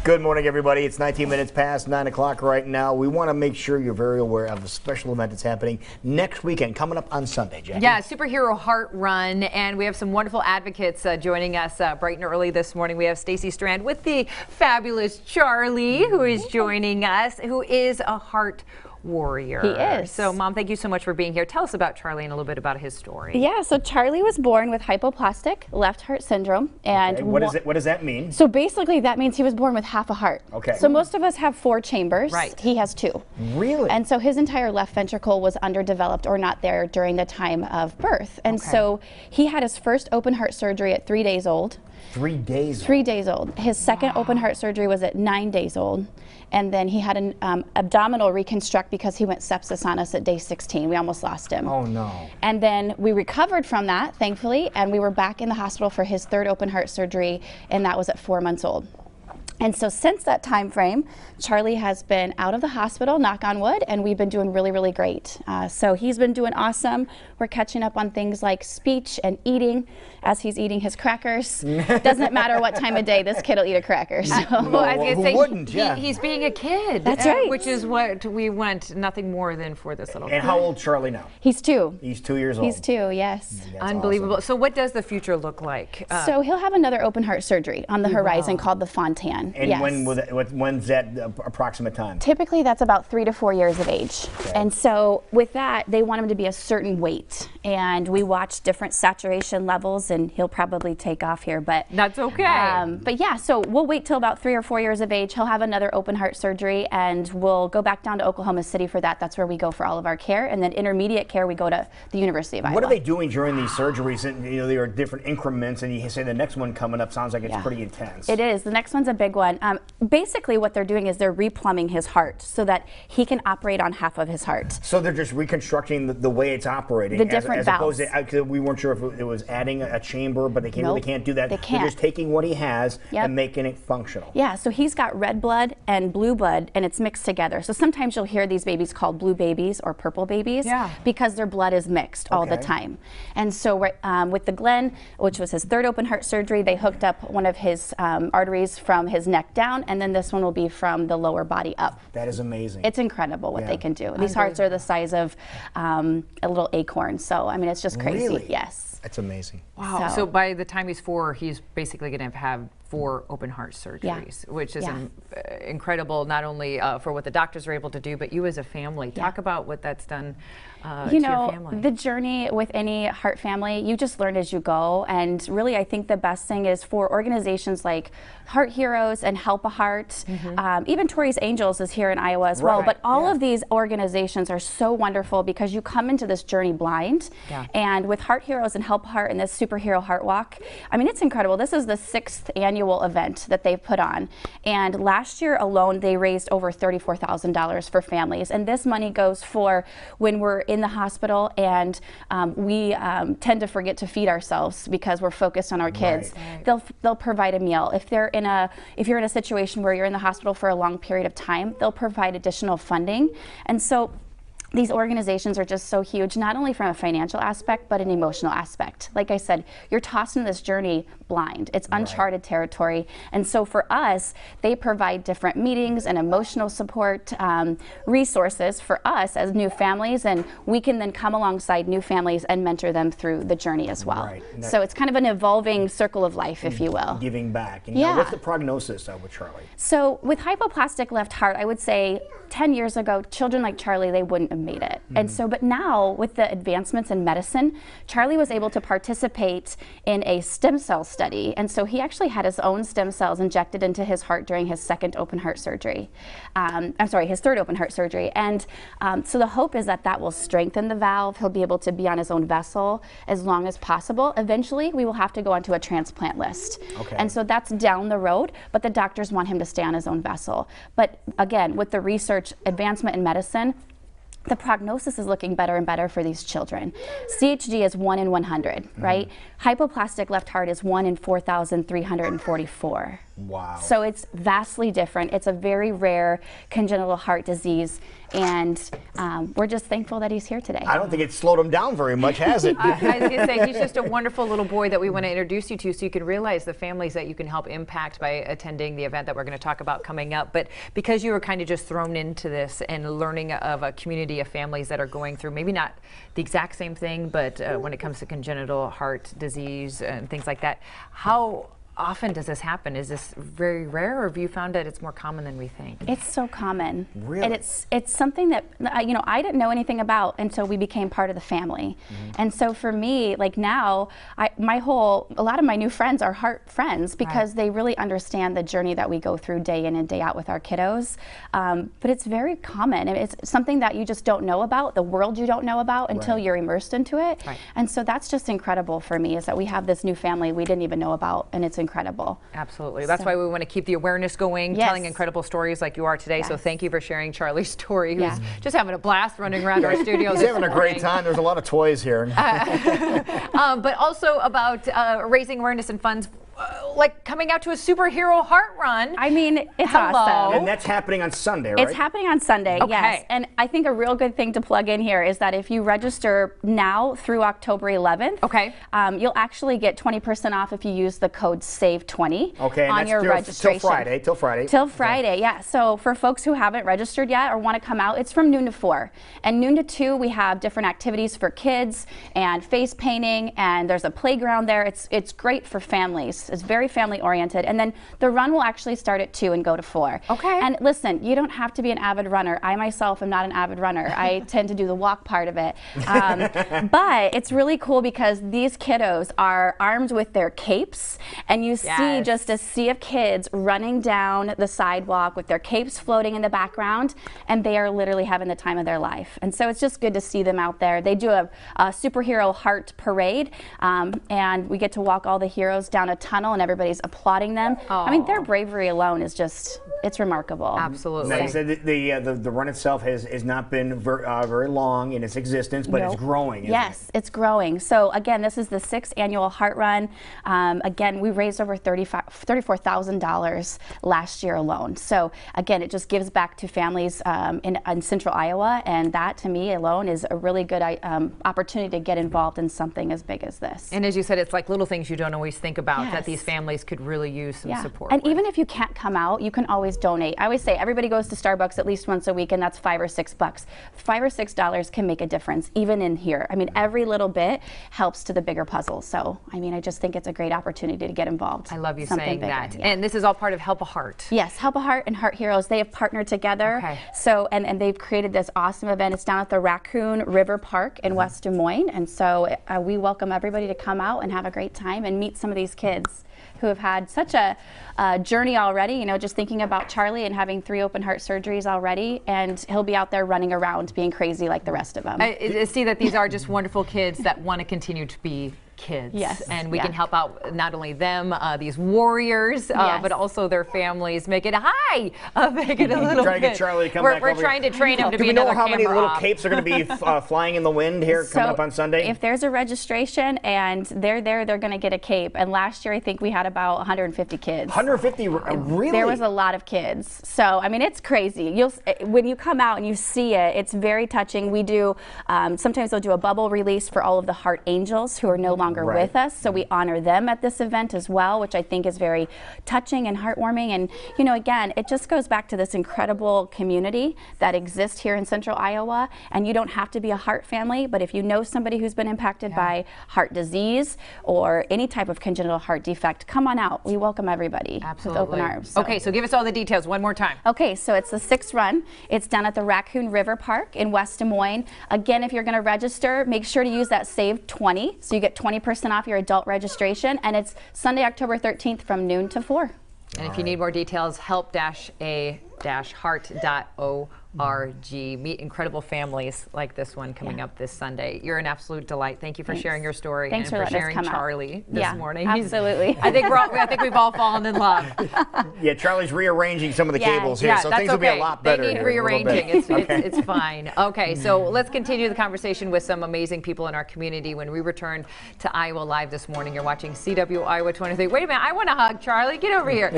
Good morning, everybody. It's 19 minutes past 9 o'clock right now. We want to make sure you're very aware of a special event that's happening next weekend, coming up on Sunday, Jackie. Yeah, Superhero Heart Run, and we have some wonderful advocates joining us bright and early this morning. We have Stacy Strand with the fabulous Charlie, who is joining us, who is a heart warrior. He is. So, Mom, thank you so much for being here. Tell us about Charlie and a little bit about his story. Yeah, so Charlie was born with hypoplastic left heart syndrome. And Okay, what does that mean? So basically that means he was born with half a heart. Okay. So most of us have 4 chambers. Right. He has 2. Really? And so his entire left ventricle was underdeveloped or not there during the time of birth. And so he had his first open heart surgery at 3 days old. 3 days. 3 days old. His second open heart surgery was at 9 days old. And then he had an abdominal reconstruct because he went sepsis on us at day 16. We almost lost him. Oh, no. And then we recovered from that, thankfully, and we were back in the hospital for his third open heart surgery, and that was at 4 months old. And so since that time frame, Charlie has been out of the hospital, knock on wood, and we've been doing really, really great. So he's been doing awesome. We're catching up on things like speech and eating as he's eating his crackers. Doesn't matter what time of day, this kid will eat a cracker. So. Well, I was going to who say, wouldn't? Yeah. he's being a kid. That's right. Which is what we want nothing more than for this little kid. And how old Charlie now? He's 2. He's 2 years old. He's 2, yes. That's Unbelievable. awesome. So what does the future look like? So he'll have another open heart surgery on the horizon called the Fontan. And yes. when's that approximate time? Typically that's about 3 to 4 years of age. Okay. And so with that, they want him to be a certain weight. And we watch different saturation levels, and he'll probably take off here, but That's okay. but yeah, so we'll wait till about 3 or 4 years of age. He'll have another open heart surgery, and we'll go back down to Oklahoma City for that. That's where we go for all of our care, and then intermediate care we go to the University of Iowa. What are they doing during these surgeries? And, there are different increments, and you say the next one coming up sounds like it's pretty intense. It is. The next one's a big one. Basically what they're doing is they're replumbing his heart so that he can operate on half of his heart. So they're just reconstructing the way it's operating. The different as valves. opposed to, we weren't sure if it was adding a chamber, but they really Nope, can't do that. they can't. They're just taking what he has Yep. and making it functional. Yeah, so he's got red blood and blue blood, and it's mixed together. So sometimes you'll hear these babies called blue babies or purple babies because their blood is mixed all the time. And so with the Glenn, which was his third open heart surgery, they hooked up one of his arteries from his neck down, and then this one will be from the lower body up. That is amazing. It's incredible what they can do. These hearts are the size of a little acorn. So, I mean, it's just crazy. Really? Yes. That's amazing. Wow. So by the time he's 4, he's basically going to have 4 open heart surgeries, which is incredible, not only for what the doctors are able to do, but you as a family. Talk about what that's done to your family. The journey with any heart family, you just learn as you go. And really, I think the best thing is for organizations like Heart Heroes and Help a Heart, even Tori's Angels is here in Iowa as well. But all of these organizations are so wonderful because you come into this journey blind. And with Heart Heroes and Help a Heart and this Superhero Heart Walk, I mean, it's incredible. This is the 6th annual event that they've put on. And last year alone, they raised over $34,000 for families. And this money goes for when we're in the hospital and we tend to forget to feed ourselves because we're focused on our kids. They'll provide a meal. If you're in a situation where you're in the hospital for a long period of time, they'll provide additional funding. And so these organizations are just so huge, not only from a financial aspect, but an emotional aspect. Like I said, you're tossed in this journey blind. It's uncharted territory. And so for us, they provide different meetings and emotional support, resources for us as new families, and we can then come alongside new families and mentor them through the journey as well. So it's kind of an evolving circle of life, if you will. Giving back. And now what's the prognosis with Charlie? So with hypoplastic left heart, I would say 10 years ago, children like Charlie, they wouldn't have made it. And so, but now with the advancements in medicine, Charlie was able to participate in a stem cell study. And so he actually had his own stem cells injected into his heart during his second open heart surgery. I'm sorry, his third open heart surgery. And so the hope is that that will strengthen the valve. He'll be able to be on his own vessel as long as possible. Eventually, we will have to go onto a transplant list. And so that's down the road, but the doctors want him to stay on his own vessel. But again, with the research advancement in medicine, the prognosis is looking better and better for these children. CHD is 1 in 100, right? Hypoplastic left heart is 1 in 4,344. Wow. So it's vastly different. It's a very rare congenital heart disease, and we're just thankful that he's here today. I don't think it's slowed him down very much, has it? I was going to say, he's just a wonderful little boy that we want to introduce you to, so you can realize the families that you can help impact by attending the event that we're going to talk about coming up. But because you were kind of just thrown into this and learning of a community of families that are going through maybe not the exact same thing, but when it comes to congenital heart disease and things like that, how often does this happen? Is this very rare, or have you found that it's more common than we think? It's so common. Really? And it's something that I didn't know anything about until we became part of the family. And so for me, like now, a lot of my new friends are heart friends because they really understand the journey that we go through day in and day out with our kiddos. But it's very common. And it's something that you just don't know about, the world you don't know about until you're immersed into it. And so that's just incredible for me, is that we have this new family we didn't even know about, and it's incredible. Absolutely. That's why we want to keep the awareness going, telling incredible stories like you are today. So thank you for sharing Charlie's story, who's just having a blast running around our studio. He's having a great time. There's a lot of toys here. But also about raising awareness and funds, like coming out to a superhero heart run. I mean, it's awesome. And that's happening on Sunday, right? It's happening on Sunday, yes. And I think a real good thing to plug in here is that if you register now through October 11th, you'll actually get 20% off if you use the code SAVE20 on your registration. Till Friday. Till Friday, yeah. So for folks who haven't registered yet or want to come out, it's from noon to 4. And noon to 2, we have different activities for kids and face painting, and there's a playground there. It's great for families. It's very family oriented. And then the run will actually start at 2 and go to 4. And listen, you don't have to be an avid runner. I myself am not an avid runner. I tend to do the walk part of it. But it's really cool because these kiddos are armed with their capes, and you see just a sea of kids running down the sidewalk with their capes floating in the background, and they are literally having the time of their life. And so it's just good to see them out there. They do a superhero heart parade, and we get to walk all the heroes down a tunnel, and everybody's applauding them. I mean, their bravery alone is just, it's remarkable. Absolutely. Now, you said the run itself has not been very long in its existence, but it's growing. Yes, it's growing. So again, this is the 6th annual Heart Run. Again, we raised over $34,000 last year alone. So again, it just gives back to families in central Iowa, and that to me alone is a really good opportunity to get involved in something as big as this. And as you said, it's like little things you don't always think about that these families could really use some support And with. even if you can't come out, you can always donate. I always say everybody goes to Starbucks at least once a week, and that's $5 or $6. $5 or $6 can make a difference, even in here. I mean, every little bit helps to the bigger puzzle. So, I mean, I just think it's a great opportunity to get involved. I love you saying that. And this is all part of Help a Heart. Yes, Help a Heart and Heart Heroes, they have partnered together. So, and they've created this awesome event. It's down at the Raccoon River Park in West Des Moines. And so we welcome everybody to come out and have a great time and meet some of these kids who have had such a journey already, you know, just thinking about Charlie and having 3 open heart surgeries already, and he'll be out there running around being crazy like the rest of them. I see that these are just wonderful kids that want to continue to be kids. And we can help out not only them, these warriors, but also their families. Make it make it a little trying bit. to get Charlie to come we're back we're trying to train him to Do be we know another how many camera little op. capes are going to be flying in the wind here coming up on Sunday? If there's a registration and they're there, they're going to get a cape. And last year, I think we had about 150 kids. 150, really? There was a lot of kids. So, I mean, it's crazy. When you come out and you see it, it's very touching. We do, sometimes they'll do a bubble release for all of the Heart Angels who are no longer with us. So we honor them at this event as well, which I think is very touching and heartwarming. And, you know, again, it just goes back to this incredible community that exists here in central Iowa. And you don't have to be a heart family, but if you know somebody who's been impacted by heart disease or any type of congenital heart defect, come on out. We welcome everybody with open arms. So. Okay, so give us all the details one more time. Okay, so it's the 6th run. It's down at the Raccoon River Park in West Des Moines. Again, if you're going to register, make sure to use that SAVE20 so you get 20% off your adult registration, and it's Sunday, October 13th from noon to 4. And if you need more details, help-a-heart.org. Meet incredible families like this one coming up this Sunday. You're an absolute delight. Thank you for sharing your story and for sharing Charlie this morning. Absolutely. I think we've all fallen in love. Yeah, Charlie's rearranging some of the cables here, so things will be a lot better. They need rearranging. It's fine. Okay, so let's continue the conversation with some amazing people in our community when we return to Iowa Live this morning. You're watching CW Iowa 23. Wait a minute, I want to hug Charlie. Get over here.